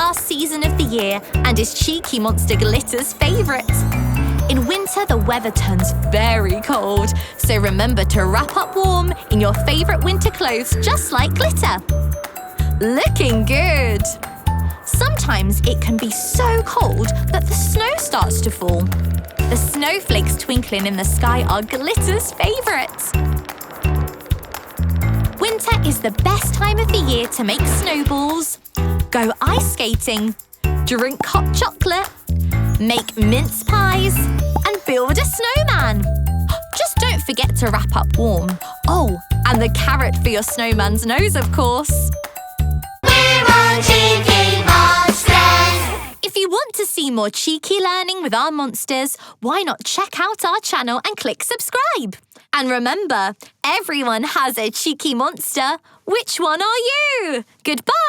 last season of the year and is Cheeky Monster Glitter's favourite. In winter, the weather turns very cold, so remember to wrap up warm in your favourite winter clothes just like Glitter. Looking good! Sometimes it can be so cold that the snow starts to fall. The snowflakes twinkling in the sky are Glitter's favourite. Winter is the best time of the year to make snowballs, go ice skating, drink hot chocolate, make mince pies, and build a snowman. Just don't forget to wrap up warm. Oh, and the carrot for your snowman's nose, of course. We're all Cheeky Monsters! If you want to see more cheeky learning with our monsters, why not check out our channel and click subscribe? And remember, everyone has a cheeky monster. Which one are you? Goodbye!